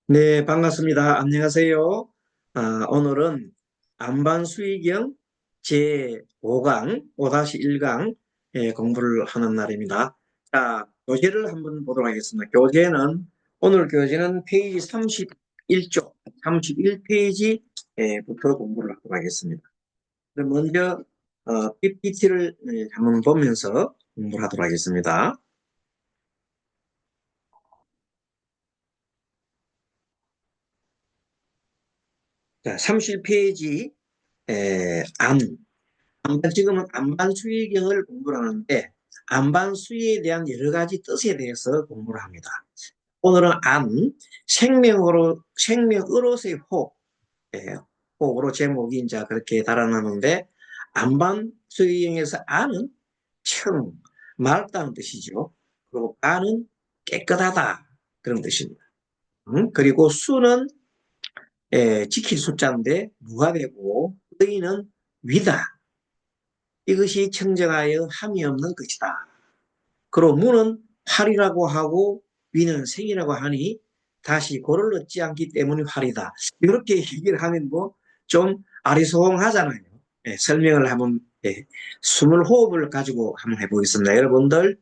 네, 반갑습니다. 안녕하세요. 오늘은 안반수의경 제5강, 5-1강 공부를 하는 날입니다. 자, 교재를 한번 보도록 하겠습니다. 오늘 교재는 페이지 31쪽, 31페이지부터 공부를 하도록 하겠습니다. 그럼 먼저 PPT를 한번 보면서 공부를 하도록 하겠습니다. 자, 30페이지 안. 지금은 안반수의경을 공부를 하는데 안반수에 대한 여러 가지 뜻에 대해서 공부를 합니다. 오늘은 생명으로서의 호흡, 예, 호흡으로 제목이 이제 그렇게 달아나는데 안반수의경에서 안은 청, 맑다는 뜻이죠. 그리고 반은 깨끗하다 그런 뜻입니다. 그리고 수는 지킬 숫자인데 무가 되고 의는 위다. 이것이 청정하여 함이 없는 것이다. 그리고 무는 활이라고 하고 위는 생이라고 하니 다시 고를 얻지 않기 때문에 활이다. 이렇게 얘기를 하면 뭐 좀 아리송하잖아요. 설명을 한번 숨을 호흡을 가지고 한번 해보겠습니다. 여러분들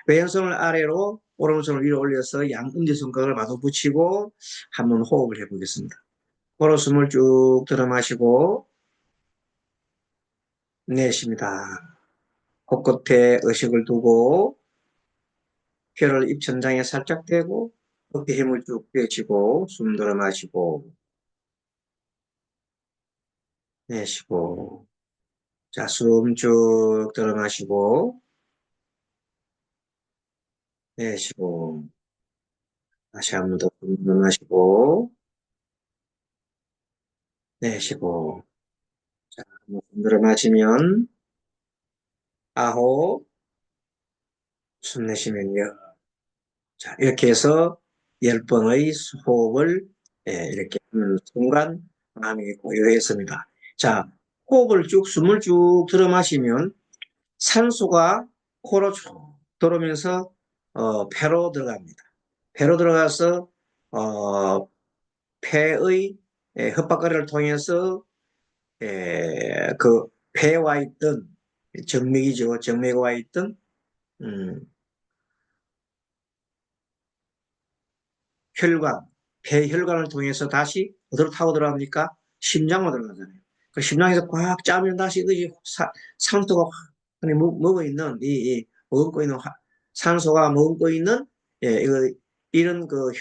왼손을 아래로 오른손을 위로 올려서 양 엄지손가락을 마주 붙이고 한번 호흡을 해보겠습니다. 코로 숨을 쭉 들어 마시고 내쉽니다. 코끝에 의식을 두고 혀를 입천장에 살짝 대고 어깨 힘을 쭉 빼시고 숨 들어 마시고 내쉬고 자, 숨 쭉 들어 마시고 내쉬고 다시 한 번 더 숨 들어 마시고 내쉬고 자, 한번 숨 들어 마시면 아홉 숨 내쉬면 열. 자, 이렇게 해서 10번의 호흡을 이렇게 하는 순간 마음이 고요해집니다. 자, 숨을 쭉 들어 마시면 산소가 코로 쭉 들어오면서 폐로 들어갑니다. 폐로 들어가서 어, 폐의 흡박거리를 통해서 그 폐와 있던 정맥이죠. 정맥과 있던 음, 혈관, 폐혈관을 통해서 다시 어디로 타고 들어갑니까? 심장으로 들어가잖아요. 그 심장에서 꽉 짜면 다시 그지 산소가 먹어 있는 머금고 있는 산소가 머금고 있는 이런 그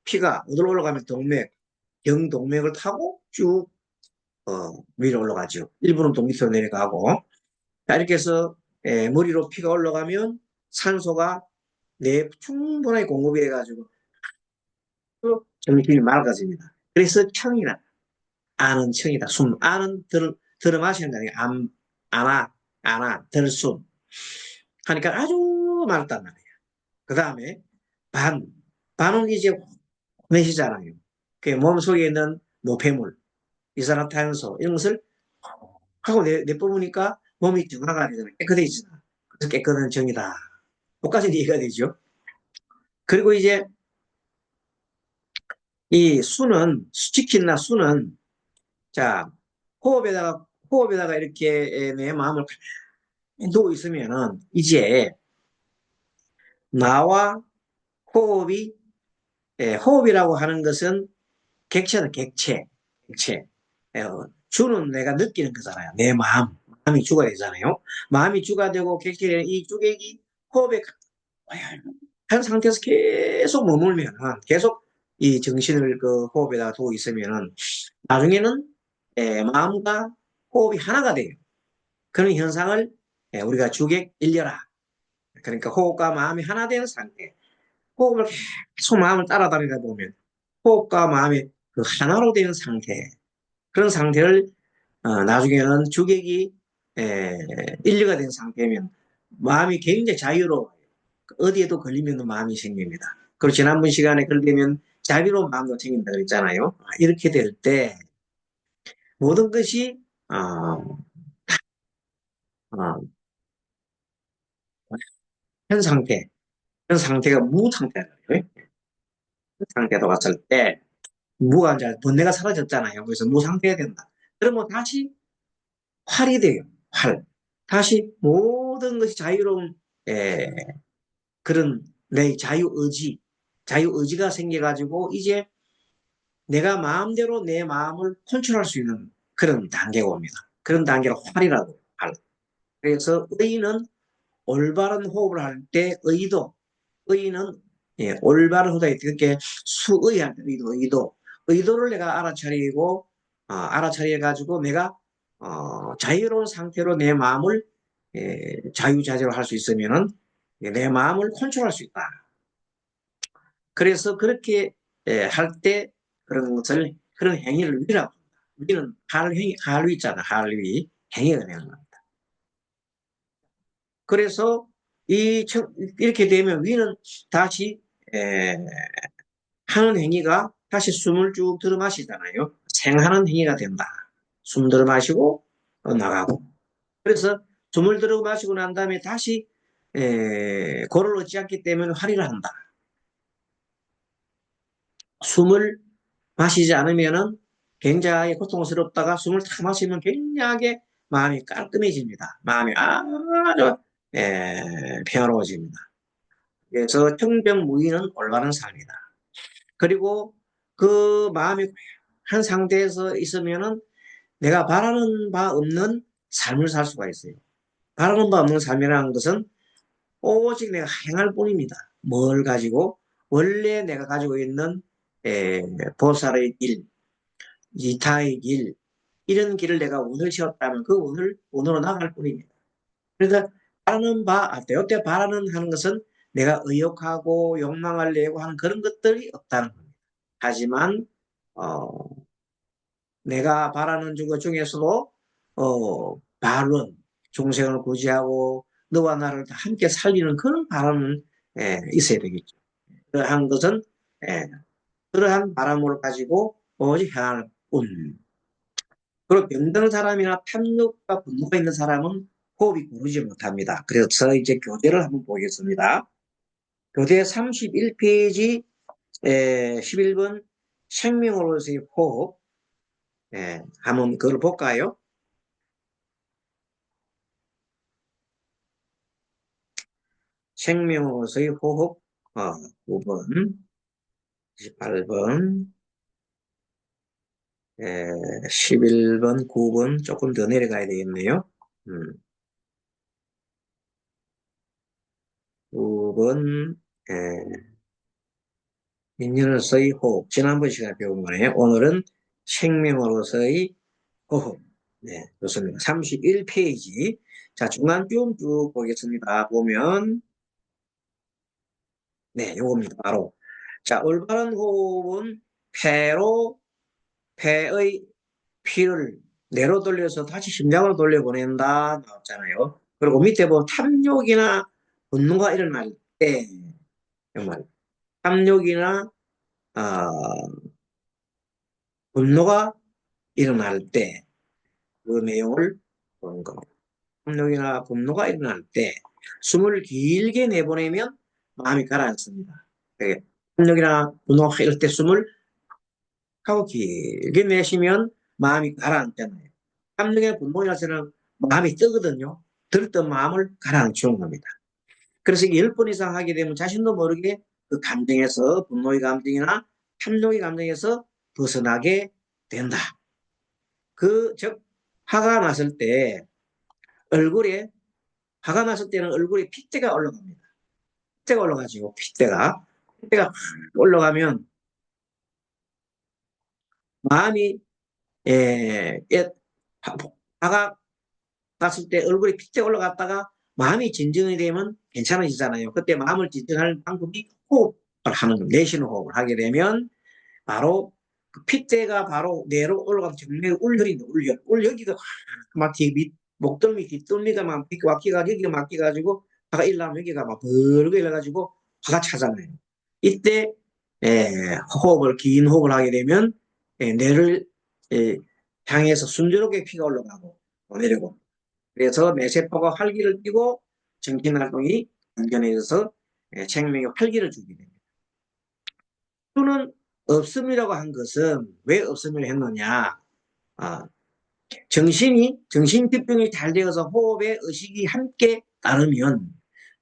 피가 어디로 올라가면 영동맥을 타고 쭉 위로 올라가죠. 일부는 또 밑으로 내려가고 자, 이렇게 해서 머리로 피가 올라가면 산소가 뇌에 충분하게 공급이 돼가지고 정신이 맑아집니다. 그래서 청이다. 아는 청이다. 아는 들어 마시는 거 아니에요. 들숨. 하니까 아주 맑단 말이에요. 그 다음에 반. 반은 이제 내시잖아요. 그 몸속에 있는 노폐물, 이산화탄소, 이런 것을 하고 내뿜으니까 몸이 정화가 되잖아요. 깨끗해지잖아. 그래서 깨끗한 정이다. 똑같이 이해가 되죠. 그리고 이제 이 수치킨나 수는 자, 호흡에다가 이렇게 내 마음을 두고 있으면은, 이제, 나와 호흡이, 호흡이라고 하는 것은 객체는 객체, 객체. 주는 내가 느끼는 거잖아요. 내 마음이 주가 되잖아요. 마음이 주가 되고 객체는 이 주객이 호흡에 한 상태에서 계속 머물면은, 계속 이 정신을 그 호흡에다가 두고 있으면은, 나중에는 마음과 호흡이 하나가 돼요. 그런 현상을 우리가 주객 일려라. 그러니까 호흡과 마음이 하나 되는 상태. 호흡을 계속 마음을 따라다니다 보면 호흡과 마음이 그 하나로 되는 상태. 그런 상태를 나중에는 주객이 일려가 된 상태면 마음이 굉장히 자유로워요. 어디에도 걸리면 마음이 생깁니다. 그리고 지난번 시간에 걸리면 자비로운 마음도 생긴다 그랬잖아요. 이렇게 될 때 모든 것이 어, 현 상태, 현 상태가 무 상태예요. 상태로 갔을 때 무가 이제 번뇌가 사라졌잖아요. 그래서 무 상태가 된다. 그러면 다시 활이 돼요. 활. 다시 모든 것이 자유로운 에, 그런 내 자유의지가 생겨가지고 이제 내가 마음대로 내 마음을 컨트롤할 수 있는 그런 단계가 옵니다. 그런 단계를 활이라고 할. 그래서 의는 올바른 호흡을 할 때 의는 올바른 호흡을 할 때, 그렇게 수의할 때 의도를 내가 알아차리고 알아차려가지고 내가 자유로운 상태로 내 마음을 자유자재로 할 수 있으면은 내 마음을 컨트롤할 수 있다. 그래서 그렇게 할 때 그런 것을 그런 행위를 위라고 합니다. 위는 할위 있잖아. 할위 행위가 되는 겁니다. 그래서 이렇게 되면 위는 다시 에, 하는 행위가 다시 숨을 쭉 들어 마시잖아요. 생하는 행위가 된다. 숨 들어 마시고 나가고. 그래서 숨을 들어 마시고 난 다음에 다시 고를 얻지 않기 때문에 활이를 한다. 숨을 마시지 않으면은 굉장히 고통스럽다가 숨을 탁 마시면 굉장히 마음이 깔끔해집니다. 마음이 아주 평화로워집니다. 그래서 청정무의는 올바른 삶이다. 그리고 그 마음이 한 상태에서 있으면은 내가 바라는 바 없는 삶을 살 수가 있어요. 바라는 바 없는 삶이라는 것은 오직 내가 행할 뿐입니다. 뭘 가지고 원래 내가 가지고 있는 보살의 길, 이타의 길, 이런 길을 내가 운을 씌웠다면 그 운으로 나갈 뿐입니다. 그러니까 바라는 바, 때때 바라는 하는 것은 내가 의욕하고 욕망을 내고 하는 그런 것들이 없다는 겁니다. 하지만 어, 내가 바라는 것 중에서도 바른 중생을 구제하고 너와 나를 함께 살리는 그런 바람은 있어야 되겠죠. 그러한 것은 예, 그러한 바람을 가지고 오직 행할 뿐. 그리고 병든 사람이나 탐욕과 분노가 있는 사람은 호흡이 고르지 못합니다. 그래서 이제 교재를 한번 보겠습니다. 교재 31페이지 11번 생명으로서의 호흡 한번 그걸 볼까요? 생명으로서의 호흡 9번, 18번, 11번, 9번 조금 더 내려가야 되겠네요. 9번 인연으로서의 호흡. 지난번 시간에 배운 거네요. 오늘은 생명으로서의 호흡. 네, 좋습니다. 31페이지. 자, 중간 쭉 보겠습니다. 보면, 네, 요겁니다. 바로. 자, 올바른 호흡은 폐의 피를 뇌로 돌려서 다시 심장으로 돌려보낸다 나왔잖아요. 그리고 밑에 보면 탐욕이나 분노가 일어날 때, 정말 탐욕이나 어, 분노가 일어날 때 그 내용을 보는 겁니다. 탐욕이나 분노가 일어날 때 숨을 길게 내보내면 마음이 가라앉습니다. 탐욕이나 분노가 이럴 때 숨을 하고 길게 내쉬면 마음이 가라앉잖아요. 탐욕이나 분노가 일어날 마음이 뜨거든요. 들었던 마음을 가라앉히는 겁니다. 그래서 10번 이상 하게 되면 자신도 모르게 그 감정에서 분노의 감정이나 탐욕의 감정에서 벗어나게 된다. 즉 화가 났을 때 얼굴에 화가 났을 때는 얼굴에 핏대가 올라갑니다. 핏대가 올라가지고 핏대가 올라가면 마음이 화가 났을 때 얼굴에 핏대가 올라갔다가 마음이 진정이 되면 괜찮아지잖아요. 그때 마음을 진정할 방법이 호흡을 하는 겁니다. 내쉬는 호흡을 하게 되면 바로 그 핏대가 바로 뇌로 올라가서 정맥 울혈인데 울 여기가 막 목덜미 뒷덜미가 막 막히가 여기가 막혀가지고 화가 일나면 여기가 막 벌게 일어가지고 화가 차잖아요. 이때 호흡을 긴 호흡을 하게 되면 뇌를 향해서 순조롭게 피가 올라가고 내려고 그래서 뇌세포가 활기를 띠고 정신활동이 안전해져서 생명에 활기를 주게 됩니다. 주는 없음이라고 한 것은 왜 없음을 했느냐? 아, 정신 집중이 잘 되어서 호흡에 의식이 함께 따르면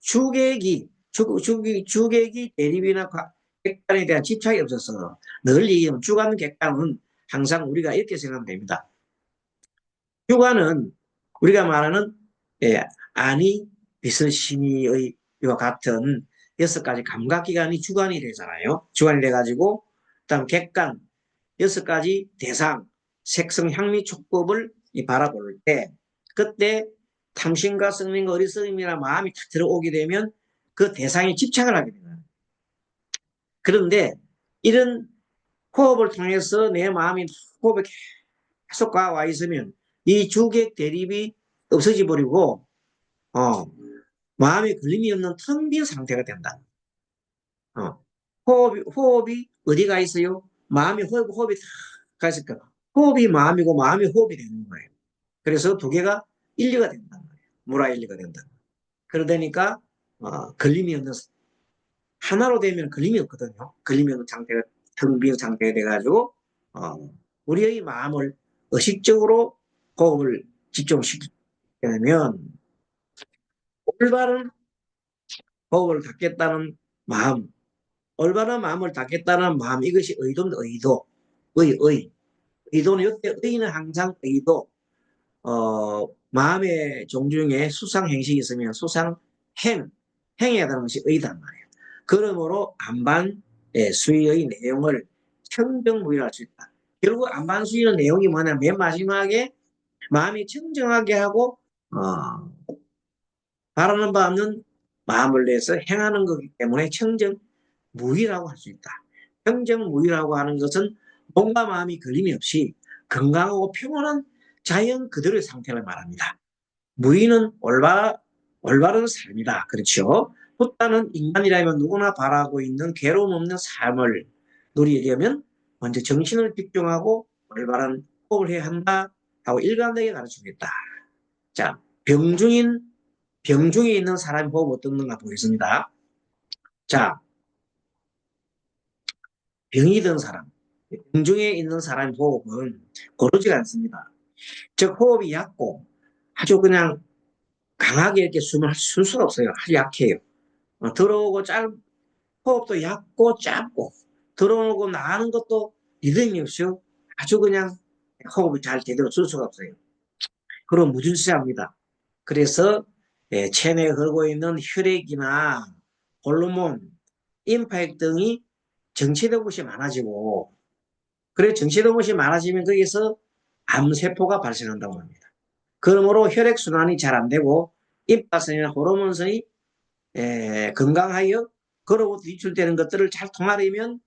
주객이 대립이나 객관에 대한 집착이 없어서 늘 얘기하면 주관 객관은 항상 우리가 이렇게 생각하면 됩니다. 주관은 우리가 말하는 예, 아니, 비서, 심의의 이와 같은 6가지 감각기관이 주관이 되잖아요. 주관이 돼가지고 그다음 객관 6가지 대상 색성, 향미, 촉법을 바라볼 때 그때 탐심과 성능과 어리석음이나 마음이 탁 들어오게 되면 그 대상에 집착을 하게 됩니다. 그런데 이런 호흡을 통해서 내 마음이 호흡에 계속 와 있으면 이 주객 대립이 없어져 버리고 어, 마음에 걸림이 없는 텅 빈 상태가 된다. 어, 호흡이 어디가 있어요? 마음이 호흡이 탁 가 있을까? 호흡이 마음이고 마음이 호흡이 되는 거예요. 그래서 두 개가 일리가 된다는 거예요. 물화일리가 된다. 그러다니까 걸림이 없는 하나로 되면 걸림이 없거든요. 걸림이 없는 상태가 텅 빈 상태가 돼가지고 우리의 마음을 의식적으로 호흡을 집중시키려면 올바른 호흡을 갖겠다는 마음, 올바른 마음을 갖겠다는 마음 이것이 의도입니다. 의도는 이때 의는 항상 의도 마음의 종류 중에 수상 행식이 있으면 수상 행해야 되는 것이 의단 말이에요. 그러므로 안반의 수의의 내용을 청정무의할 수 있다. 결국 안반수의의 내용이 뭐냐? 맨 마지막에 마음이 청정하게 하고 바라는 바 없는 마음을 내서 행하는 것이기 때문에 청정무의라고 할 수 있다. 청정무의라고 하는 것은 몸과 마음이 걸림이 없이 건강하고 평온한 자연 그대로의 상태를 말합니다. 무의는 올바른 삶이다. 그렇죠? 붓다는 인간이라면 누구나 바라고 있는 괴로움 없는 삶을 누리려면 먼저 정신을 집중하고 올바른 호흡을 해야 한다 하고 일관되게 가르쳐주겠다. 자, 병중에 있는 사람이 호흡 어떻는가 보겠습니다. 자, 병이 든 사람, 병중에 있는 사람 호흡은 고르지가 않습니다. 즉 호흡이 얕고 아주 그냥 강하게 이렇게 숨을 쉴 수가 없어요. 아주 약해요. 들어오고 호흡도 얕고 짧고 들어오고 나가는 것도 리듬이 없이 아주 그냥 호흡을 잘 제대로 쓸 수가 없어요. 그럼 무질서합니다. 그래서 체내에 흐르고 있는 혈액이나 호르몬, 임파액 등이 정체된 것이 많아지고 그래 정체된 것이 많아지면 거기서 암세포가 발생한다고 합니다. 그러므로 혈액순환이 잘 안 되고 임파선이나 호르몬선이 건강하여 그로부터 유출되는 것들을 잘 통하려면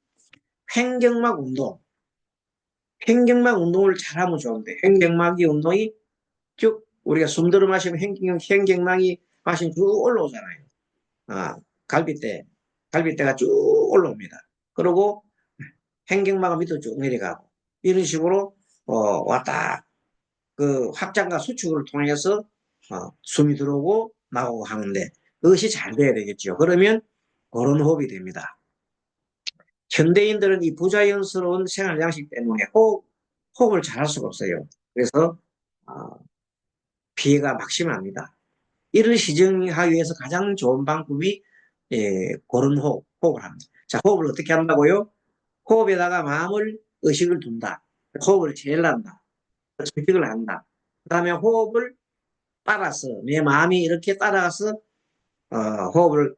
횡격막 운동, 횡격막 운동을 잘하면 좋은데 횡격막이 운동이 쭉 우리가 숨 들어 마시면 횡격막이 마시면 쭉 올라오잖아요. 갈비대가 쭉 올라옵니다. 그리고 횡격막은 밑으로 쭉 내려가고 이런 식으로 왔다 그 확장과 수축을 통해서 숨이 들어오고 나오고 하는데 그것이 잘 돼야 되겠죠. 그러면 그런 호흡이 됩니다. 현대인들은 이 부자연스러운 생활 양식 때문에 호흡을 잘할 수가 없어요. 그래서 피해가 막심합니다. 이를 시정하기 위해서 가장 좋은 방법이 고른 호흡을 합니다. 자, 호흡을 어떻게 한다고요? 호흡에다가 마음을 의식을 둔다. 호흡을 제일 한다. 의식을 한다. 그 다음에 호흡을 따라서 내 마음이 이렇게 따라서 호흡을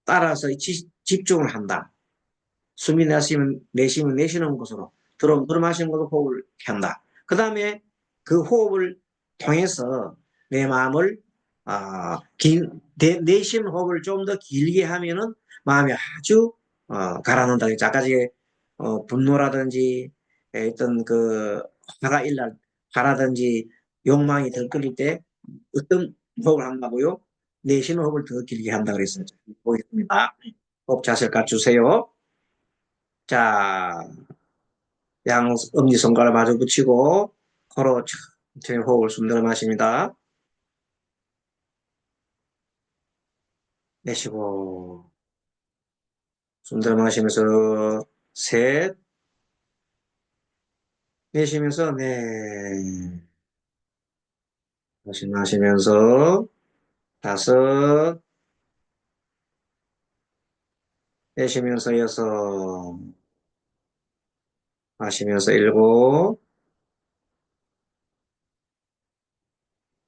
따라서 집중을 한다. 숨이 내쉬면 내쉬는 곳으로 들어마시는 곳으로 호흡을 한다. 그 다음에 그 호흡을 통해서 내 마음을 내쉬는 호흡을 좀 더 길게 하면은 마음이 아주 가라앉는다. 아까 전에 분노라든지 어떤 그 화가 일날 화라든지 욕망이 덜 끌릴 때 어떤 호흡을 한다고요? 내쉬는 호흡을 더 길게 한다 그랬어요. 보겠습니다. 호흡 자세를 갖추세요. 자, 엄지손가락 마주 붙이고 코로 천천히 호흡을 숨 들어 마십니다. 내쉬고 숨 들어 마시면서 셋, 내쉬면서 넷, 다시 마시면서 다섯, 내쉬면서 여섯, 마시면서 일곱,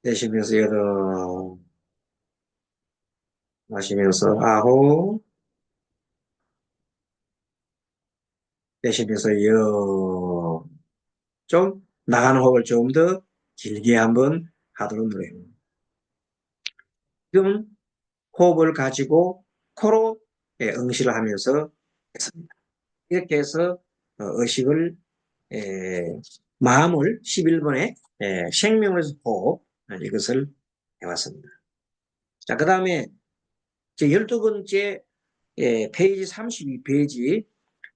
내쉬면서 여덟, 마시면서 아홉, 내쉬면서 열. 좀 나가는 호흡을 좀 더 길게 한번 하도록 노력해요. 지금 호흡을 가지고 코로 응시를 하면서 했습니다. 이렇게 해서 의식을 마음을 11번에 생명에서 호흡 이것을 해왔습니다. 자, 그 다음에 12번째 페이지 32페이지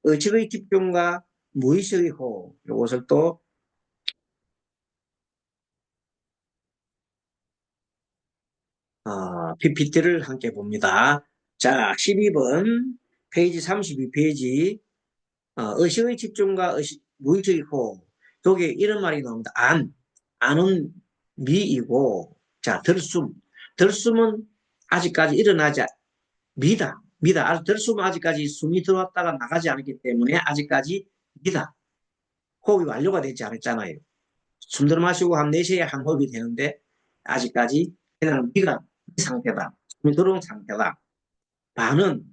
의식의 집중과 무의식의 호흡 이것을 또 PPT를 함께 봅니다. 자, 12번 페이지 32페이지 의식의 집중과 무의식의 호흡 여기 이런 말이 나옵니다. 안은 미이고 자 들숨은 아직까지 일어나지 미다. 들숨은 아직까지 숨이 들어왔다가 나가지 않았기 때문에 아직까지 미다. 호흡이 완료가 되지 않았잖아요. 숨 들어 마시고 한 4시에 한 호흡이 되는데 아직까지 그냥 미가 미 상태다. 숨이 들어온 상태다. 반은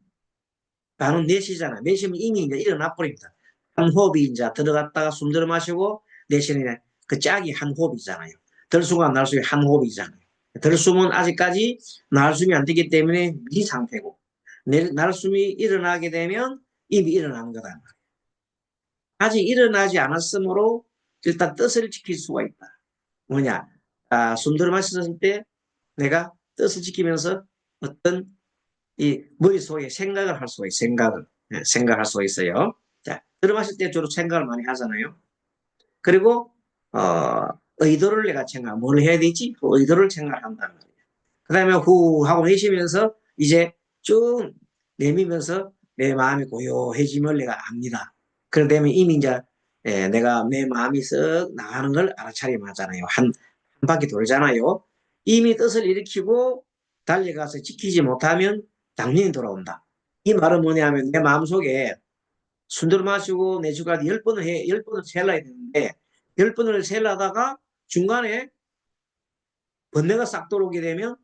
4시잖아. 4시면 이미 이제 일어나 버립니다. 한 호흡이 이제 들어갔다가 숨 들어 마시고 내쉬는 그 짝이 한 호흡이잖아요. 들숨과 날숨이 한 호흡이잖아요. 들숨은 아직까지 날숨이 안 되기 때문에 미 상태고 날숨이 일어나게 되면 이미 일어난 거다. 아직 일어나지 않았으므로 일단 뜻을 지킬 수가 있다. 뭐냐? 숨 들어 마셨을 때 내가 뜻을 지키면서 어떤 이 머릿속에 생각을 할 수가 있어요. 생각할 수가 있어요. 자, 들어 마실 때 주로 생각을 많이 하잖아요. 그리고 의도를 내가 생각, 뭘 해야 되지? 그 의도를 생각한다는 거예요. 그 다음에 후 하고 내쉬면서 이제 쭉 내미면서 내 마음이 고요해짐을 내가 압니다. 그러다면 이미 이제 내가 내 마음이 쓱 나가는 걸 알아차리면 하잖아요. 한 바퀴 돌잖아요. 이미 뜻을 일으키고 달려가서 지키지 못하면 당연히 돌아온다. 이 말은 뭐냐면 내 마음속에 순대를 마시고 내쉬고 10번을 해, 10번을 세려야 되는데 10번을 세려다가 중간에 번뇌가 싹 들어오게 되면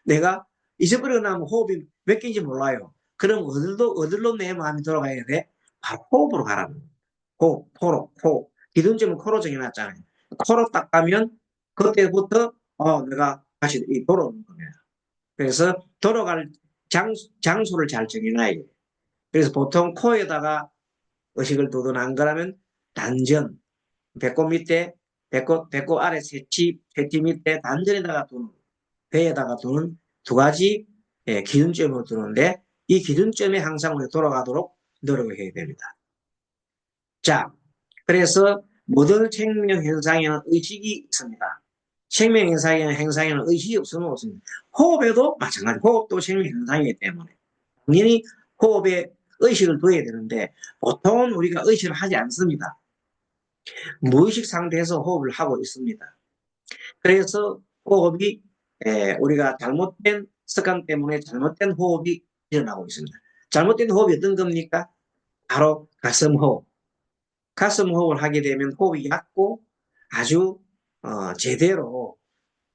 내가 잊어버리고 나면 호흡이 몇 개인지 몰라요. 그럼 어디로 내 마음이 돌아가야 돼? 바로 호흡으로 가라는 거예요. 코로. 기준점은 코로 정해놨잖아요. 코로 딱 가면 그때부터 내가 다시 돌아오는 거예요. 그래서 돌아갈 장소를 잘 정해놔야 돼요. 그래서 보통 코에다가 의식을 두든 안 그러면 단전, 배꼽 밑에, 배꼽 아래 새치 밑에 단전에다가 두는, 배에다가 두는 두 가지 기준점으로 두는데 이 기준점에 항상 우리 돌아가도록 노력을 해야 됩니다. 자, 그래서 모든 생명 현상에는 의식이 있습니다. 생명 현상에는 의식이 없으면 없습니다. 호흡에도 마찬가지. 호흡도 생명 현상이기 때문에 당연히 호흡에 의식을 둬야 되는데 보통은 우리가 의식을 하지 않습니다. 무의식 상태에서 호흡을 하고 있습니다. 그래서 호흡이 우리가 잘못된 습관 때문에 잘못된 호흡이 일어나고 있습니다. 잘못된 호흡이 어떤 겁니까? 바로 가슴 호흡. 가슴 호흡을 하게 되면 호흡이 얕고 아주 제대로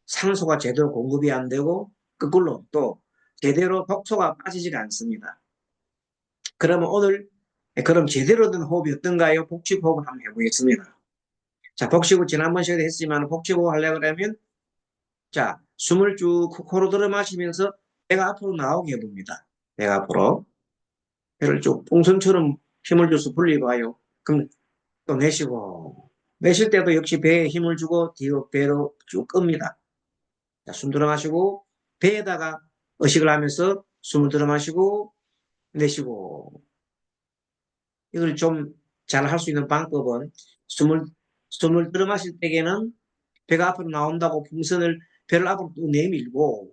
산소가 제대로 공급이 안 되고 거꾸로 또 제대로 독소가 빠지지가 않습니다. 그러면 오늘 그럼 제대로 된 호흡이 어떤가요? 복식 호흡을 한번 해보겠습니다. 자, 복식호 지난번 시간에 했지만 복식호 하려고 하면 자, 숨을 쭉 코로 들어 마시면서 배가 앞으로 나오게 해봅니다. 배가 앞으로. 배를 쭉 풍선처럼 힘을 줘서 불려봐요. 그럼 또 내쉬고. 내쉴 때도 역시 배에 힘을 주고 뒤로 배로 쭉 끕니다. 자, 숨 들어 마시고 배에다가 의식을 하면서 숨을 들어 마시고 내쉬고. 이걸 좀 잘 할 수 있는 방법은 숨을 들어 마실 때에는 배가 앞으로 나온다고 풍선을 배를 앞으로 또 내밀고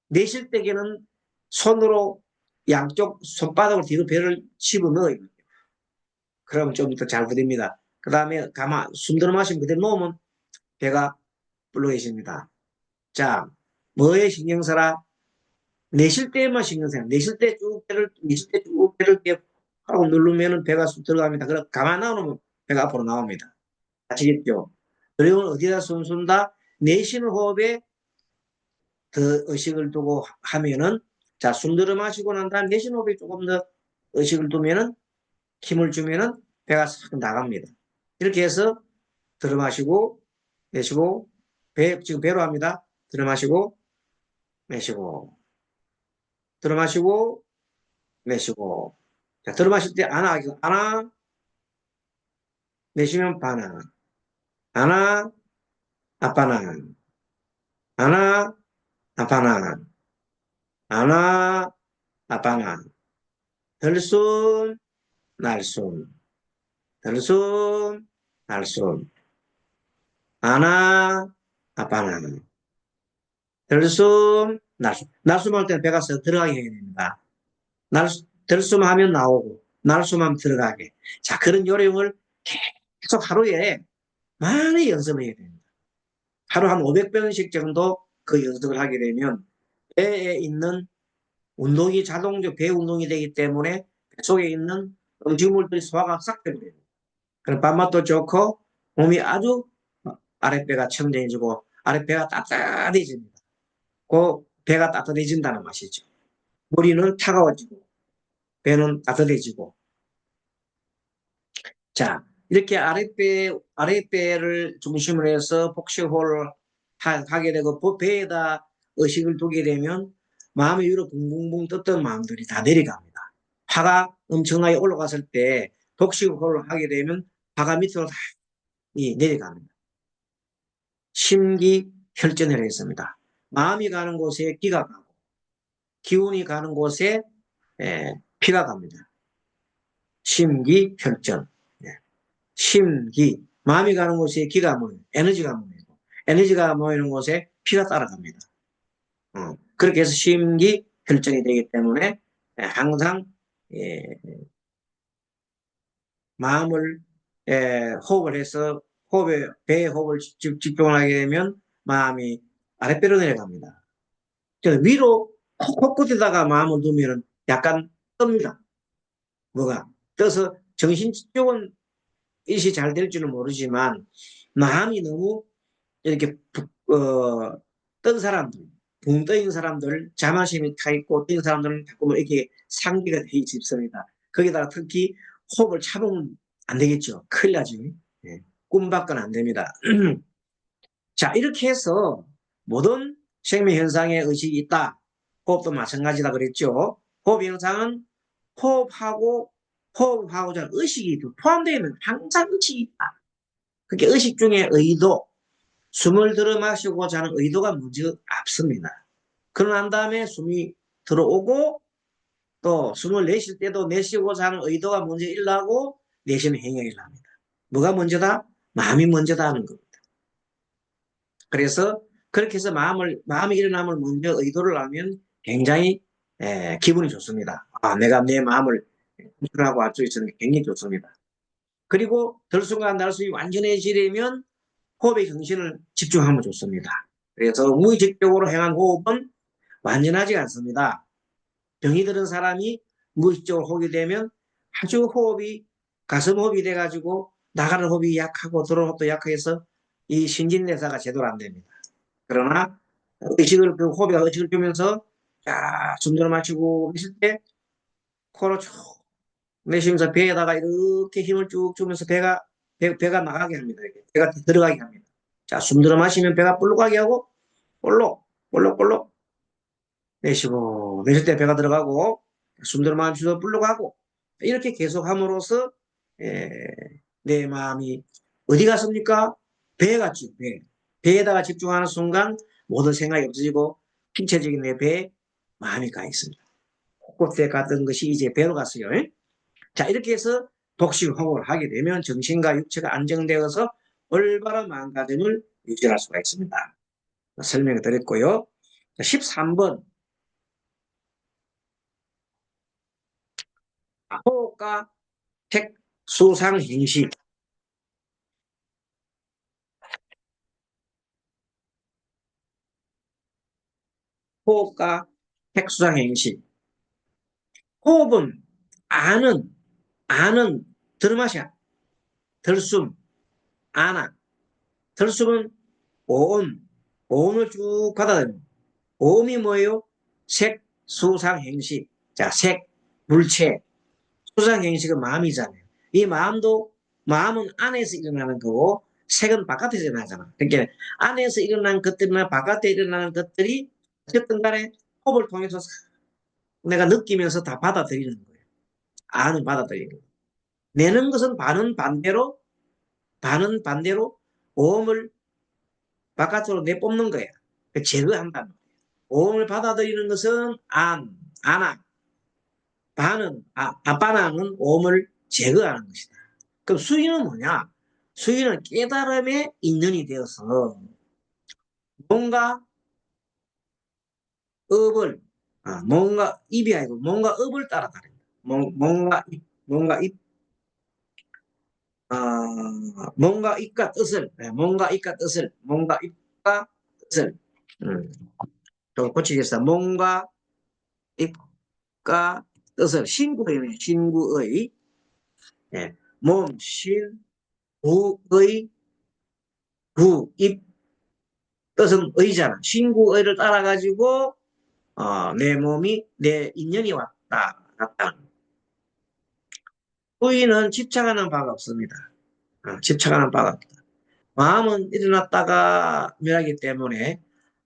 내쉴 때에는 손으로 양쪽 손바닥으로 뒤로 배를 집어넣어요. 그러면 좀 더 잘 들립니다. 그 다음에 숨 들어 마시면 그대로 놓으면 배가 불러해집니다. 자, 뭐에 신경 써라? 내쉴 때만 신경 써요. 내쉴 때 쭉 배를 이렇게 하고 누르면은 배가 쑥 들어갑니다. 그럼 가만 놔놓으면 배가 앞으로 나옵니다. 아시겠죠? 그리고 어디다 숨 쉰다? 내쉬는 호흡에 더 의식을 두고 하면은, 자, 숨 들어 마시고 난 다음 내쉬는 호흡에 조금 더 의식을 두면은, 힘을 주면은 배가 싹 나갑니다. 이렇게 해서 들어 마시고, 내쉬고, 지금 배로 합니다. 들어 마시고, 내쉬고, 들어 마시고, 내쉬고. 자, 들어 마실 때 안아, 내쉬면 바나, 안아, 아빠나, 안아, 아빠나, 안아, 아빠나, 들숨, 날숨, 들숨, 날숨, 안아, 아빠나, 들숨, 날숨. 날숨할 때는 배가 쓱 들어가게 해야 됩니다. 들숨하면 나오고, 날숨하면 들어가게. 자, 그런 요령을 계속 하루에 많이 연습을 해야 됩니다. 하루 한 500번씩 정도 그 연습을 하게 되면 배에 있는 운동이 자동적 배 운동이 되기 때문에 배 속에 있는 음식물들이 소화가 싹 되버려요. 그럼 밥맛도 좋고 몸이 아주 아랫배가 청정해지고 아랫배가 따뜻해집니다. 그 배가 따뜻해진다는 맛이죠. 머리는 차가워지고 배는 따뜻해지고. 자, 이렇게 아랫배를 중심으로 해서 복식호흡을 하게 되고 배에다 의식을 두게 되면 마음이 위로 붕붕붕 떴던 마음들이 다 내려갑니다. 화가 엄청나게 올라갔을 때 복식호흡을 하게 되면 화가 밑으로 다 내려갑니다. 심기혈전을 했습니다. 마음이 가는 곳에 기가 가고 기운이 가는 곳에 피가 갑니다. 심기혈전. 심기, 마음이 가는 곳에 기가 모이고 에너지가 모이고 에너지가 모이는 곳에 피가 따라갑니다. 그렇게 해서 심기 혈전이 되기 때문에 항상 마음을 호흡을 해서 배에 호흡을 집중하게 되면 마음이 아랫배로 내려갑니다. 위로 코끝에다가 마음을 두면 약간 뜹니다. 뭐가? 떠서 정신 쪽은 일시 잘 될지는 모르지만 마음이 너무 이렇게 뜬 사람들, 붕 떠인 사람들, 자만심이 타 있고 뜬 사람들은 자꾸 이렇게 상기가 돼 있습니다. 거기다가 특히 호흡을 참으면 안 되겠죠. 큰일 나죠. 예. 꿈밖은 안 됩니다. 자, 이렇게 해서 모든 생명 현상에 의식이 있다. 호흡도 마찬가지다 그랬죠. 호흡 현상은 호흡하고자 의식이 포함되어 있는 항상 의식이 있다. 그게 의식 중에 의도, 숨을 들어 마시고자 하는 의도가 먼저 앞섭니다. 그러고 난 다음에 숨이 들어오고 또 숨을 내쉴 때도 내쉬고자 하는 의도가 먼저 일어나고 내쉬는 행위가 일어납니다. 뭐가 먼저다? 마음이 먼저다 하는 겁니다. 그래서 그렇게 해서 마음이 일어남을 먼저 의도를 하면 굉장히 기분이 좋습니다. 아, 내가 내 마음을 컨트롤하고 할 수 있으니 굉장히 좋습니다. 그리고 들숨과 날숨이 완전해지려면 호흡에 정신을 집중하면 좋습니다. 그래서 무의식적으로 행한 호흡은 완전하지 않습니다. 병이 들은 사람이 무의식적으로 호흡이 되면 아주 가슴 호흡이 돼가지고 나가는 호흡이 약하고 들어오는 호흡도 약해서 이 신진대사가 제대로 안 됩니다. 그러나 호흡에 의식을 주면서 숨 들어 마시고 있을 때 코로 쭉 내쉬면서 배에다가 이렇게 힘을 쭉 주면서 배가 나가게 합니다. 이렇게. 배가 들어가게 합니다. 자, 숨 들어 마시면 배가 볼록하게 하고 볼록 내쉬고 내쉴 때 배가 들어가고 숨 들어 마시면서 볼록하고 이렇게 계속 함으로써 내 마음이 어디 갔습니까? 배에 갔죠. 배에다가 집중하는 순간 모든 생각이 없어지고 신체적인 내 배에 마음이 가 있습니다. 곳곳에 갔던 것이 이제 배로 갔어요. 자, 이렇게 해서 복식호흡을 하게 되면 정신과 육체가 안정되어서 올바른 마음가짐을 유지할 수가 있습니다. 설명을 드렸고요. 13번 호흡과 색수상 행식. 호흡과 색수상 행식. 호흡은 아는 들마샤, 들숨, 아나. 들숨은 오음, 오음을 쭉 받아들입니다. 오음이 뭐예요? 색, 수상, 행식. 자, 색, 물체. 수상, 행식은 마음이잖아요. 이 마음은 안에서 일어나는 거고, 색은 바깥에서 일어나잖아. 그러니까 안에서 일어난 것들이나 바깥에 일어나는 것들이 어쨌든 간에 호흡을 통해서 내가 느끼면서 다 받아들이는 거예요. 안은 받아들이는 거예요. 내는 것은 반은 반대로 오음을 바깥으로 내뿜는 거야. 제거한다. 오음을 받아들이는 것은 아나. 아빠나는 오음을 제거하는 것이다. 그럼 수위는 뭐냐? 수위는 깨달음의 인연이 되어서 뭔가 업을, 뭔가 입이 아니고 뭔가 업을 따라다닌다. 뭔가 입, 뭔가 입과 뜻을, 뭔가 입과 뜻을, 음, 좀 고치겠습니다. 뭔가 입과 뜻을, 신구의, 예, 구의, 입, 뜻은 의잖아. 신구의를 따라가지고, 내 인연이 갔다. 의는 집착하는 바가 없습니다. 집착하는 바가 없다. 마음은 일어났다가 멸하기 때문에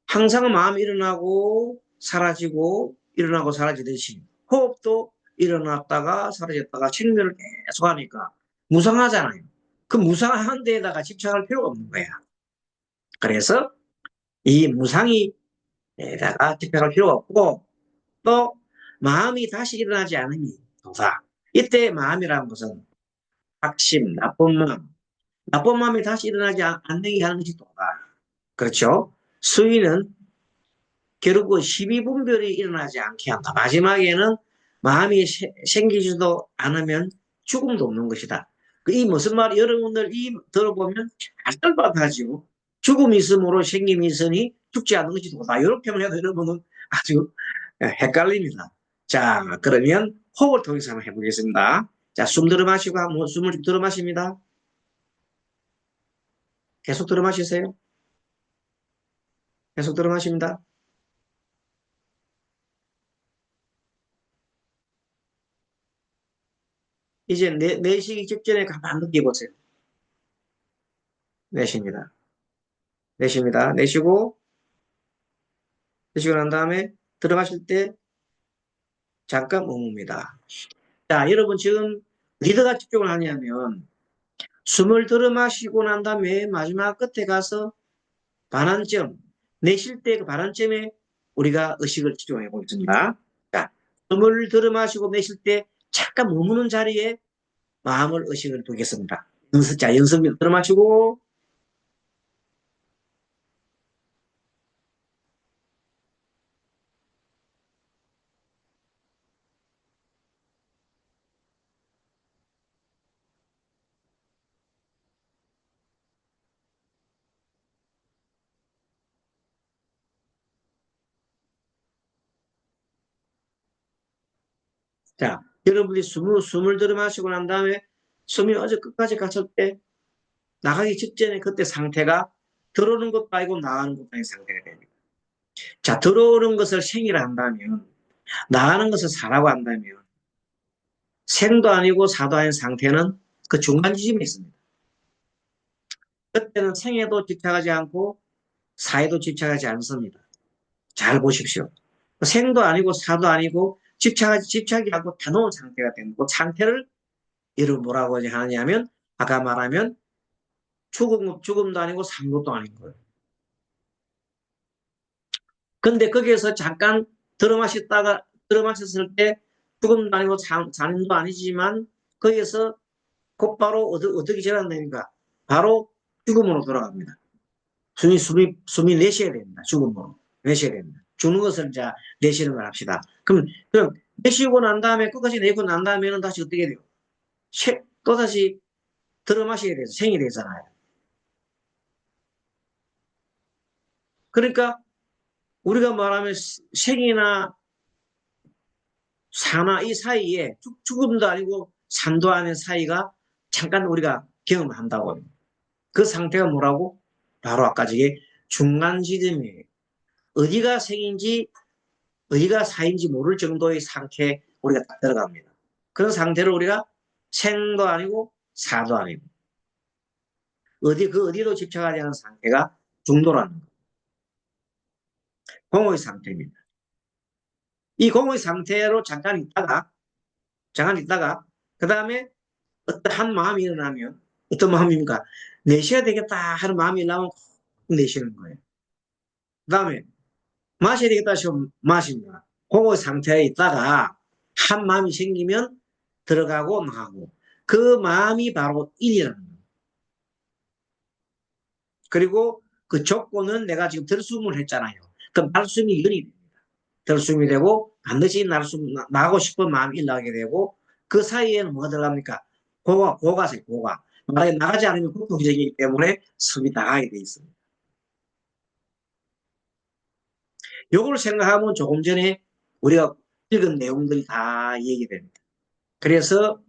항상 마음이 일어나고 사라지듯이 호흡도 일어났다가 사라졌다가 책멸을 계속 하니까 무상하잖아요. 그 무상한 데에다가 집착할 필요가 없는 거야. 그래서 이 무상이에다가 집착할 필요가 없고 또 마음이 다시 일어나지 않으니 도사. 이때 마음이라는 것은 확심, 나쁜 마음이 다시 일어나지 않게 하는 것이 도다. 그렇죠? 수위는 결국 12분별이 일어나지 않게 한다. 마지막에는 마음이 생기지도 않으면 죽음도 없는 것이다. 이 무슨 말이 여러분들 들어보면 잘 떨박하죠. 죽음이 있으므로 생김이 있으니 죽지 않는 것이 도다. 이렇게 해도 여러분은 아주 헷갈립니다. 자, 그러면 호흡을 통해서 한번 해보겠습니다. 자, 숨 들어 마시고 한번 숨을 들어 마십니다. 계속 들어 마시세요. 계속 들어 마십니다. 이제 내쉬기 직전에 가만 느껴보세요. 내쉽니다. 내쉽니다. 내쉬고 난 다음에 들어가실 때 잠깐 멈춥니다. 자, 여러분 지금 리더가 집중을 하냐면 숨을 들어 마시고 난 다음에 마지막 끝에 가서 반환점, 내쉴 때 그 반환점에 우리가 의식을 집중해 보겠습니다. 자, 숨을 들어 마시고 내쉴 때 잠깐 머무는 자리에 마음을 의식을 두겠습니다. 연습 들어 마시고 자, 여러분들이 숨을 들어 마시고 난 다음에 숨이 어제 끝까지 갔을 때 나가기 직전에 그때 상태가 들어오는 것도 아니고 나가는 것도 아닌 상태가 됩니다. 자, 들어오는 것을 생이라 한다면, 나가는 것을 사라고 한다면, 생도 아니고 사도 아닌 상태는 그 중간 지점에 있습니다. 그때는 생에도 집착하지 않고 사에도 집착하지 않습니다. 잘 보십시오. 생도 아니고 사도 아니고 집착이 않고 다 놓은 상태가 되는 그 상태를 이를 뭐라고 하냐면 아까 말하면 죽음도 아니고 산 것도 아닌 거예요. 근데 거기에서 잠깐 들어마셨을 때 죽음도 아니고 잔도 아니지만 거기에서 곧바로 어떻게 재난됩니까? 바로 죽음으로 돌아갑니다. 숨이 내쉬어야 됩니다. 죽음으로. 내쉬어야 됩니다. 죽는 것을 이제 내쉬는 걸 합시다. 그럼 내쉬고 난 다음에 끝까지 내고 난 다음에는 다시 어떻게 돼요? 또다시 들어 마시게 돼서 생이 되잖아요. 그러니까 우리가 말하면 생이나 사나 이 사이에 죽음도 아니고 산도 아닌 사이가 잠깐 우리가 경험을 한다고요. 그 상태가 뭐라고? 바로 아까 저게 중간 지점이에요. 어디가 생인지 어디가 사인지 모를 정도의 상태에 우리가 딱 들어갑니다. 그런 상태를 우리가 생도 아니고 사도 아니고 어디도 집착하지 않은 상태가 중도라는 공허의 상태입니다. 이 공허의 상태로 잠깐 있다가 그 다음에 어떠한 마음이 일어나면 어떤 마음입니까? 내셔야 되겠다 하는 마음이 일어나면 내쉬는 거예요. 그 다음에 마셔야 되겠다 싶으면 마십니다. 공허의 상태에 있다가 한 마음이 생기면 들어가고 나가고 그 마음이 바로 인이라는 거예요. 그리고 그 조건은 내가 지금 들숨을 했잖아요. 그럼 날숨이 연이 됩니다. 들숨이 되고 반드시 나가고 싶은 마음이 일어나게 되고 그 사이에는 뭐가 들어갑니까? 고가세요, 고가. 만약에 나가지 않으면 고통적이기 때문에 숨이 나가게 돼 있습니다. 요걸 생각하면 조금 전에 우리가 읽은 내용들이 다 얘기됩니다. 그래서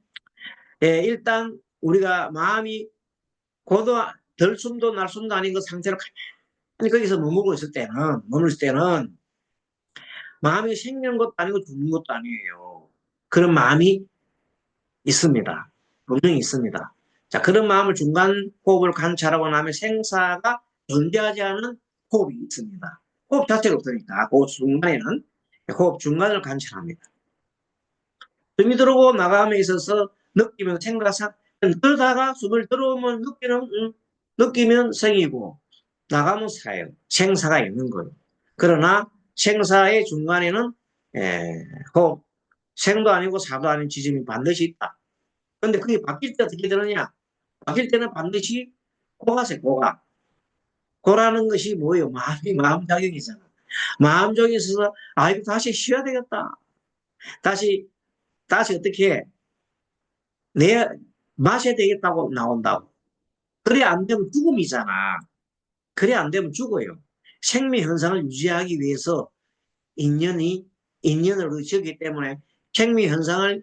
일단 우리가 마음이 고도 덜숨도 날숨도 아닌 그 상태로 가만히 거기서 머물을 때는 마음이 생기는 것도 아니고 죽는 것도 아니에요. 그런 마음이 있습니다. 분명히 있습니다. 자, 그런 마음을 중간 호흡을 관찰하고 나면 생사가 존재하지 않은 호흡이 있습니다. 호흡 자체가 없으니까 그 중간에는 호흡 중간을 관찰합니다. 숨이 들어오고 나감에 있어서 느끼면 생각사 들다가 숨을 들어오면 느끼면 생이고 나가면 사예요. 생사가 있는 거예요. 그러나 생사의 중간에는 호흡 생도 아니고 사도 아닌 지점이 반드시 있다. 그런데 그게 바뀔 때 어떻게 되느냐? 바뀔 때는 반드시 고가세 고가. 고라는 것이 뭐예요? 마음작용이잖아. 마음작용이 있어서 이거 다시 쉬어야 되겠다. 다시 어떻게 해? 내 마셔야 되겠다고 나온다고. 그래 안 되면 죽음이잖아. 그래 안 되면 죽어요. 생命현상을 유지하기 위해서 인연을 지었기 때문에 생命현상을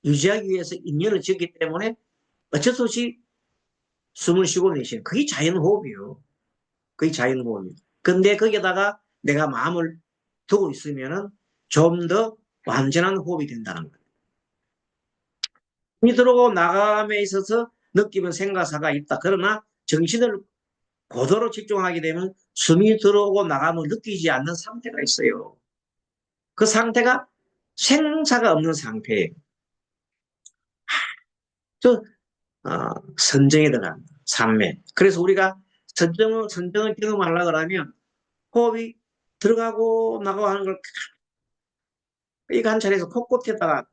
유지하기 위해서 인연을 지었기 때문에 어쩔 수 없이 숨을 쉬고 내쉬는 그게 자연호흡이요. 그게 자연호흡이요. 근데 거기에다가 내가 마음을 두고 있으면은 좀 더 완전한 호흡이 된다는 거예요. 힘이 들어오고 나감에 있어서 느끼는 생각사가 있다. 그러나 정신을 고도로 집중하게 되면 숨이 들어오고 나감을 느끼지 않는 상태가 있어요. 그 상태가 생사가 없는 상태예요. 저 선정에 들어간다. 삼매. 그래서 우리가 선정을 경험하려고 하면 호흡이 들어가고 나가고 하는 걸 이 관찰해서 코끝에다가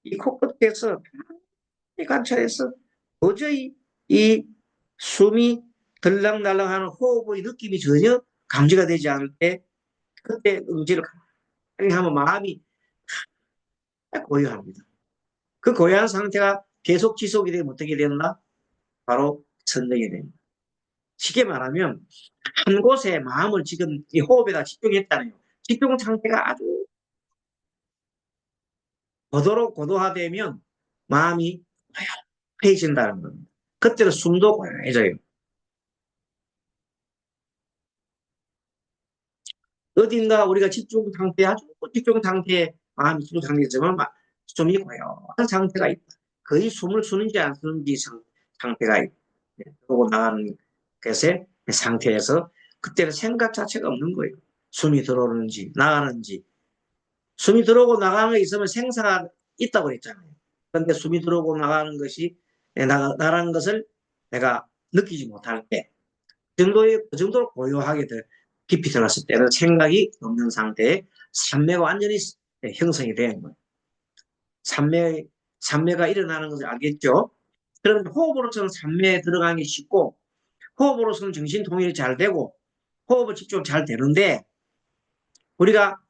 이 코끝에서 이 관찰해서 도저히 이 숨이 들락날락하는 호흡의 느낌이 전혀 감지가 되지 않을 때 그때 응지를 가만히 하면 마음이 고요합니다. 그 고요한 상태가 계속 지속이 되면 어떻게 되나? 바로 선정이 됩니다. 쉽게 말하면 한 곳에 마음을 지금 이 호흡에다 집중했잖아요. 집중 상태가 아주 고도화되면 마음이 고요해진다는 겁니다. 그때는 숨도 고요해져요. 어딘가 우리가 집중 상태, 아주 집중 상태에 마음이 집중 상태지만 숨이 고요한 상태가 있다. 거의 숨을 쉬는지 안 쉬는지 상태가 있다. 그러고 나가는 것의 상태에서 그때는 생각 자체가 없는 거예요. 숨이 들어오는지 나가는지. 숨이 들어오고 나가는 게 있으면 생사가 있다고 했잖아요. 그런데 숨이 들어오고 나가는 것이 나라는 것을 내가 느끼지 못할 때, 그 정도로 고요하게 깊이 들어갔을 때는 생각이 없는 상태에 삼매가 완전히 형성이 되는 거예요. 삼매가 일어나는 것을 알겠죠? 그런데 호흡으로서는 삼매에 들어가기 쉽고, 호흡으로서는 정신 통일이 잘 되고, 호흡을 집중 잘 되는데, 우리가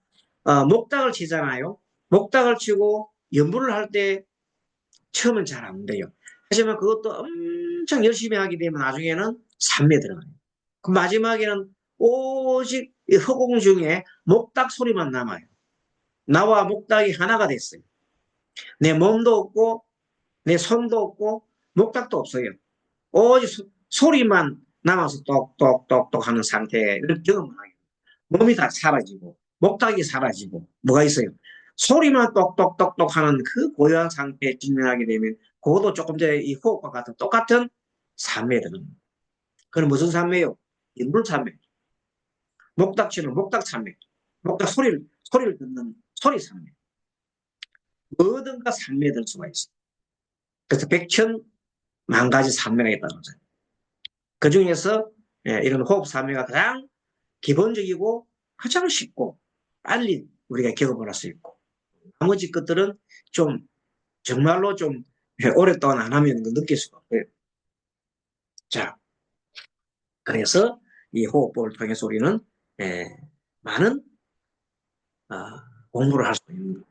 목닥을 치잖아요. 목닥을 치고 연부를 할 때 처음은 잘 안 돼요. 하지만 그것도 엄청 열심히 하게 되면 나중에는 3매 들어가요. 그 마지막에는 오직 이 허공 중에 목닥 소리만 남아요. 나와 목닥이 하나가 됐어요. 내 몸도 없고 내 손도 없고 목닥도 없어요. 오직 소리만 남아서 똑똑똑똑 하는 상태를 경험을 하게 돼요. 몸이 다 사라지고 목닥이 사라지고 뭐가 있어요? 소리만 똑똑똑똑 하는 그 고요한 상태에 직면하게 되면 그것도 조금 전에 이 호흡과 같은 똑같은 산매들은 그건 무슨 산매요? 인불 산매. 목닥 치는 목닥 산매. 목닥 소리를 듣는 소리 산매. 뭐든가 산매될 수가 있어. 그래서 백천 만 가지 산매가 있다는 거죠. 그 중에서 이런 호흡 산매가 가장 기본적이고 가장 쉽고 빨리 우리가 경험을 할 수 있고 나머지 것들은 좀 정말로 좀 오랫동안 안 하면 느낄 수가 없고요. 자, 그래서 이 호흡법을 통해서 우리는 많은 공부를 할 수 있는 겁니다.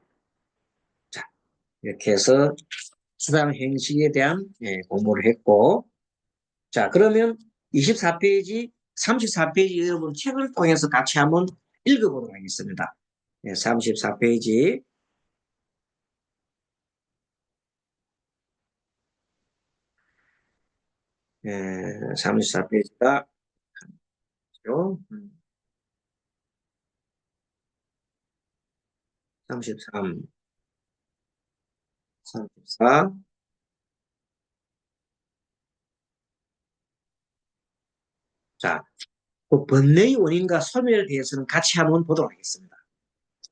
자, 이렇게 해서 수상 행식에 대한 공부를 했고, 자, 그러면 24페이지, 34페이지 여러분 책을 통해서 같이 한번 읽어보도록 하겠습니다. 34페이지. 34페이지가 33, 34. 자, 그 번뇌의 원인과 소멸에 대해서는 같이 한번 보도록 하겠습니다.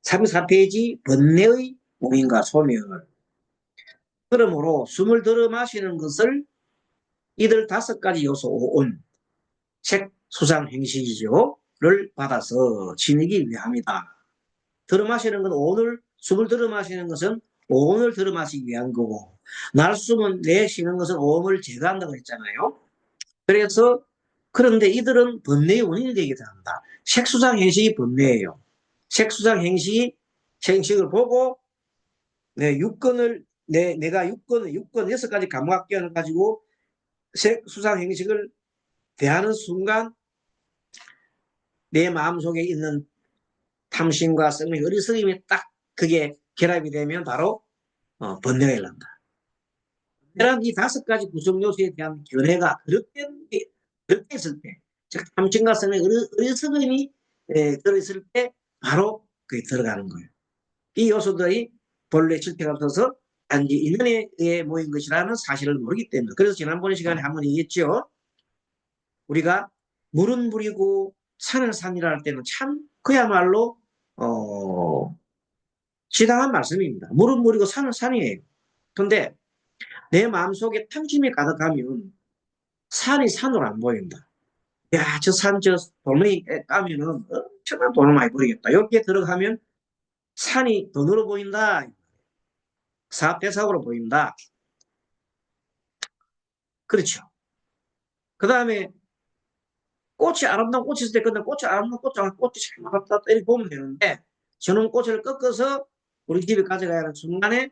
34페이지 번뇌의 원인과 소멸. 그러므로 숨을 들어 마시는 것을 이들 5가지 요소 온 책 수상 행식이죠를 받아서 지니기 위함이다. 들어 마시는 건 오늘 숨을 들어 마시는 것은 오늘 들어 마시기 위한 거고 날숨은 내쉬는 것은 오음을 제거한다고 했잖아요. 그래서 그런데 이들은 번뇌의 원인이 되기도 한다. 색수상 행식이 번뇌예요. 색수상 행식을 보고 내 육건을 내가 육건 6가지 감각견을 가지고 색수상 행식을 대하는 순간 내 마음속에 있는 탐심과 성미, 어리석임이 딱 그게 결합이 되면 바로 번뇌가 일어난다. 이런 이 5가지 구성 요소에 대한 견해가 그렇게 있을 때, 즉 탐심과 성미, 어리석임이 들어있을 때 바로 그게 들어가는 거예요. 이 요소들이 본래 실체가 없어서 단지 인연에 의해 모인 것이라는 사실을 모르기 때문에. 그래서 지난번 시간에 한번 얘기했죠. 우리가 물은 물이고 산은 산이라 할 때는 참 그야말로 지당한 말씀입니다. 물은 물이고 산은 산이에요. 그런데 내 마음속에 탐심이 가득하면 산이 산으로 안 보인다. 야, 저 산, 저 돌멩이 까면은 엄청난 돈을 많이 벌겠다. 이렇게 들어가면 산이 돈으로 보인다. 사업대사으로 보인다. 그렇죠. 그 다음에 꽃이 아름다운 꽃이 있을 때 근데 꽃이 아름다운 꽃이 잘 맞았다 이렇게 보면 되는데 저는 꽃을 꺾어서 우리 집에 가져가야 하는 순간에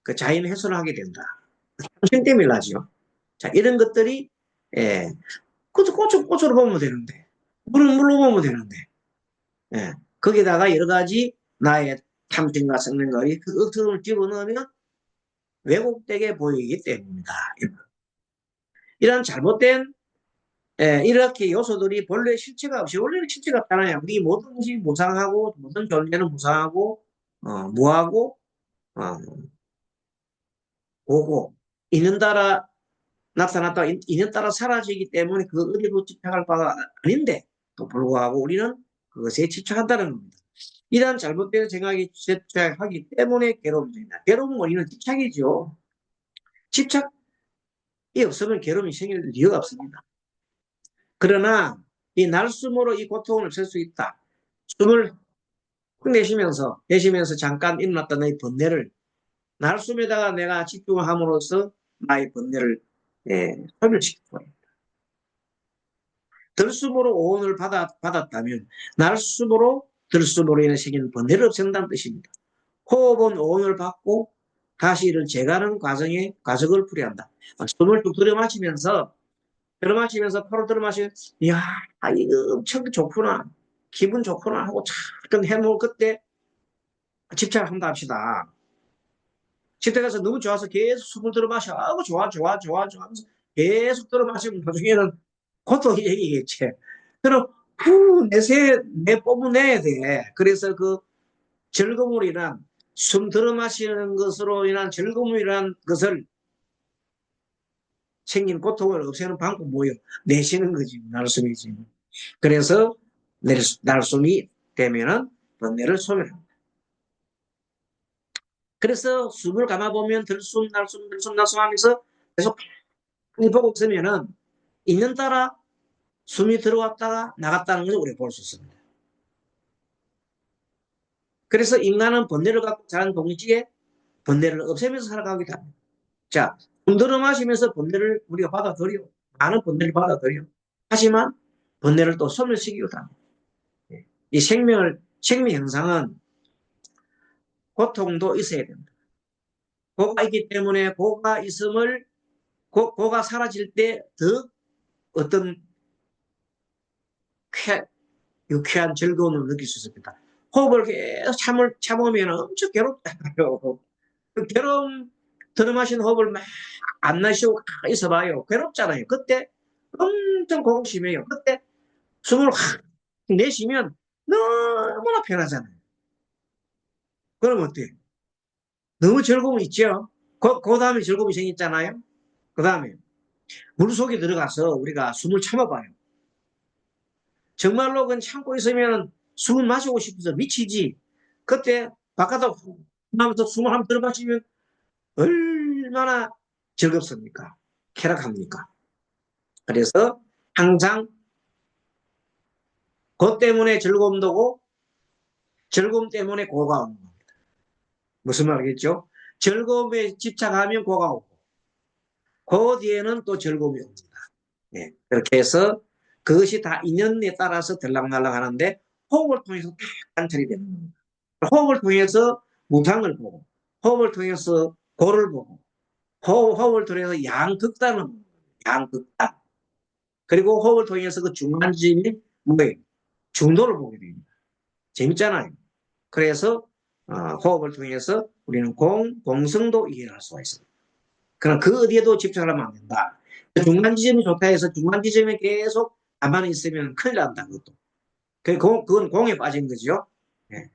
그 자연 훼손을 하게 된다. 당신 때문에 나죠. 자, 이런 것들이 꽃은 꽃으로 보면 되는데 물은 물로 보면 되는데 거기다가 여러 가지 나의 탐심과 성능거리 그 억트름을 집어넣으면 왜곡되게 보이기 때문입니다. 이런 잘못된 이렇게 요소들이 본래 실체가 없이 원래는 실체가 없잖아요. 우리 뭐든지 무상하고 모든 존재는 무상하고 무하고 오고 있는 따라 나타났다 있는 따라 사라지기 때문에 그 어디로 집착할 바가 아닌데 또 불구하고 우리는 그것에 집착한다는 겁니다. 이러한 잘못된 생각이 집착하기 때문에 괴로움이 됩니다. 괴로움 원인은 집착이죠. 집착이 없으면 괴로움이 생길 이유가 없습니다. 그러나 이 날숨으로 이 고통을 없앨 수 있다. 숨을 내쉬면서 잠깐 일어났던 이 번뇌를 날숨에다가 내가 집중을 함으로써 나의 번뇌를 소멸시킬 거예요. 들숨으로 오온을 받았다면 날숨으로 들숨으로 인해 생기는 번뇌를 없앤다는 뜻입니다. 호흡은 오온을 받고 다시 이를 제거하는 과정을 풀이한다. 숨을 쭉 들어마시면서 코로 들어마시면 이야 이거 엄청 좋구나 기분 좋구나 하고 잠깐 해놓을 그때 집착을 한다 합시다. 집착해서 너무 좋아서 계속 숨을 들어마셔. 아우 좋아 하면서 계속 들어마시면 나중에는 고통이 얘기겠지. 그럼 내 뿜어내야 돼. 그래서 그 즐거움으로 인한 숨 들어마시는 것으로 인한 즐거움이라는 것을 생긴 고통을 없애는 방법 뭐예요? 내쉬는 거지. 날숨이지. 그래서 날숨이 되면은 번뇌를 소멸합니다. 그래서 숨을 감아보면 들숨 날숨 하면서 계속 보고 있으면은 있는 따라 숨이 들어왔다가 나갔다는 것을 우리가 볼 수 있습니다. 그래서 인간은 번뇌를 갖고 자란 동시에 번뇌를 없애면서 살아가기도 합니다. 자, 숨 들어 마시면서 번뇌를 우리가 받아들여. 많은 번뇌를 받아들여. 하지만 번뇌를 또 소멸시키기도 합니다. 이 생명 현상은 고통도 있어야 됩니다. 고가 있기 때문에 고가 사라질 때 더 어떤 유쾌한 즐거움을 느낄 수 있습니다. 호흡을 계속 참으면 엄청 괴롭잖아요. 그 괴로움 들어마신 호흡을 막 안 나시고 있어봐요. 괴롭잖아요. 그때 엄청 고급심해요. 그때 숨을 확 내쉬면 너무나 편하잖아요. 그럼 어때요? 너무 즐거움이 있죠? 그 다음에 즐거움이 생겼잖아요. 그 다음에 물속에 들어가서 우리가 숨을 참아봐요. 정말로 그건 참고 있으면 숨을 마시고 싶어서 미치지. 그때 바깥으로 하면서 숨을 한번 들어마시면 얼마나 즐겁습니까? 쾌락합니까? 그래서 항상 그 때문에 즐거움도 오고 즐거움 때문에 고가 오는 겁니다. 무슨 말이겠죠? 즐거움에 집착하면 고가 오고 그 뒤에는 또 즐거움이 옵니다. 네, 그렇게 해서 그것이 다 인연에 따라서 들락날락 하는데 호흡을 통해서 딱 관찰이 되는 겁니다. 호흡을 통해서 무상을 보고 호흡을 통해서 고를 보고 호흡을 통해서 양극단을 보고 양극단 그리고 호흡을 통해서 그 중간점이 뭐예요? 중도를 보게 됩니다. 재밌잖아요. 그래서 호흡을 통해서 우리는 공성도 이해할 수가 있습니다. 그러나 그 어디에도 집착을 하면 안 된다. 중간 지점이 좋다 해서 중간 지점에 계속 가만히 있으면 큰일 난다. 그것도. 그건 공에 빠진 거죠. 네.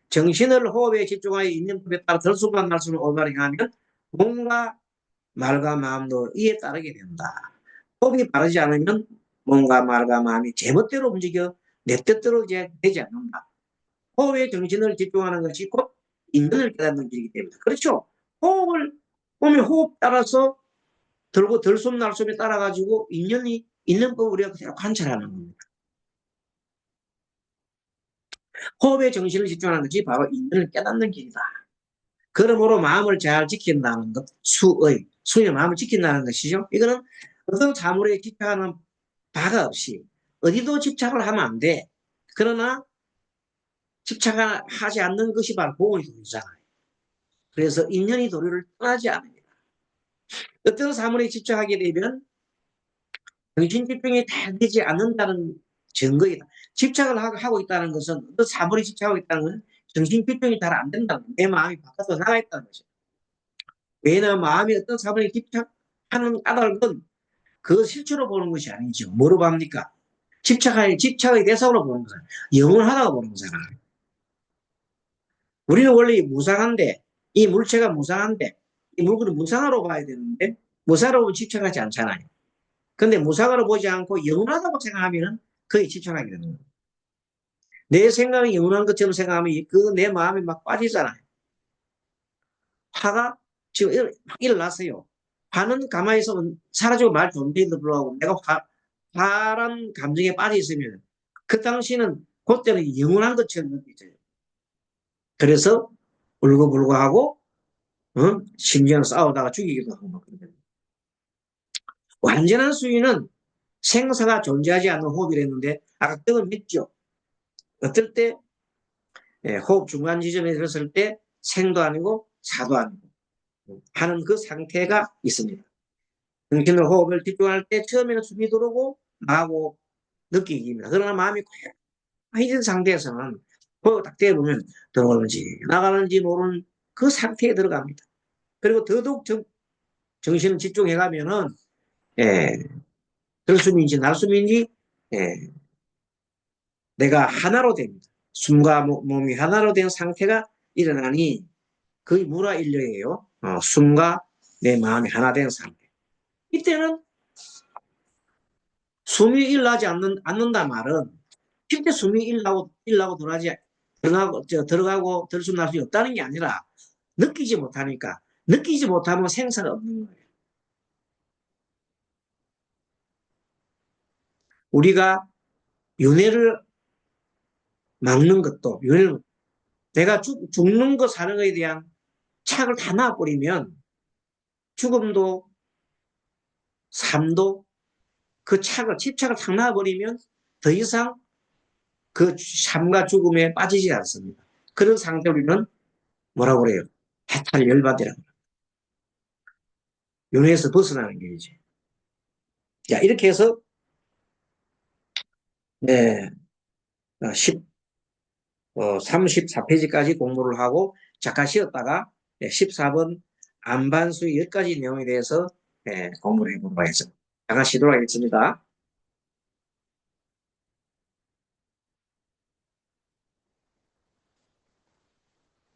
정신을 호흡에 집중하여 있는 법에 따라 들수만 날수는 올바르게 하면 몸과 말과 마음도 이에 따르게 된다. 호흡이 바르지 않으면 몸과 말과 마음이 제멋대로 움직여 내 뜻대로 이제 되지 않는다. 호흡에 정신을 집중하는 것이 곧 인연을 깨닫는 길이기 때문에 그렇죠. 호흡을 보면 호흡 따라서 들고 들숨 날숨에 따라 가지고 인연이 있는 법 우리가 그대로 관찰하는 겁니다. 호흡에 정신을 집중하는 것이 바로 인연을 깨닫는 길이다. 그러므로 마음을 잘 지킨다는 것, 수의 마음을 지킨다는 것이죠. 이거는 어떤 사물에 집착하는 바가 없이 어디도 집착을 하면 안 돼. 그러나 집착하지 않는 것이 바로 보온이 도리잖아요. 그래서 인연이 도리를 떠나지 않습니다. 어떤 사물에 집착하게 되면 정신 집중이 다 되지 않는다는 증거이다. 집착을 하고 있다는 것은 어떤 사물에 집착하고 있다는 것은 정신 집중이 잘 안 된다는 거예요. 내 마음이 바깥으로 나가 있다는 거죠. 왜냐하면 마음이 어떤 사물에 집착하는 까닭은 그 실체로 보는 것이 아니죠. 뭐로 봅니까? 집착의 대상으로 보는 거잖아요. 영원하다고 보는 거잖아요. 우리는 원래 무상한데, 이 물체가 무상한데, 이 물건을 무상으로 봐야 되는데, 무상으로 보면 집착하지 않잖아요. 근데 무상으로 보지 않고 영원하다고 생각하면 거의 집착하게 되는 거예요. 내 생각이 영원한 것처럼 생각하면 그 내 마음이 막 빠지잖아요. 화가 지금 일어났어요. 화는 가만히 있으면 사라지고 말 존재에도 불구하고 내가 화란 감정에 빠져 있으면 그 당시는 그때는 영원한 것처럼 느껴져요. 그래서 울고불고 하고 심지어는 싸우다가 죽이기도 하고 막 그러거든요. 완전한 수위는 생사가 존재하지 않는 호흡이랬는데 아까 떡은 맺죠. 어떨 때 호흡 중간 지점에 들었을 때 생도 아니고 사도 아니고 하는 그 상태가 있습니다. 정신을 호흡을 집중할 때 처음에는 숨이 들어오고 나하고 느끼기입니다. 그러나 마음이 꽉해진 상태에서는 호흡 딱 대보면 들어오는지 나가는지 모르는 그 상태에 들어갑니다. 그리고 더더욱 정신을 집중해 가면은 예, 들숨인지 날숨인지 예, 내가 하나로 됩니다. 숨과 몸이 하나로 된 상태가 일어나니 거의 무라일려예요. 숨과 내 마음이 하나 된 상태. 이때는 숨이 일어나지 않는다 말은 실제 숨이 일어나고 들어가고 들숨 날수 없다는 게 아니라 느끼지 못하니까 느끼지 못하면 생사가 없는 거예요. 우리가 윤회를 막는 것도 내가 죽는 거 사는 거에 대한 착을 다 놔버리면 죽음도 삶도 그 집착을 탁 놔버리면 더 이상 그 삶과 죽음에 빠지지 않습니다. 그런 상태 우리는 뭐라고 그래요? 해탈 열반이라고. 윤회에서 벗어나는 길이지. 자, 이렇게 해서, 네, 34페이지까지 공부를 하고 잠깐 쉬었다가 14번 안반수의 10가지 내용에 대해서 공부를 해보도록 하겠습니다. 잠깐 쉬도록 하겠습니다.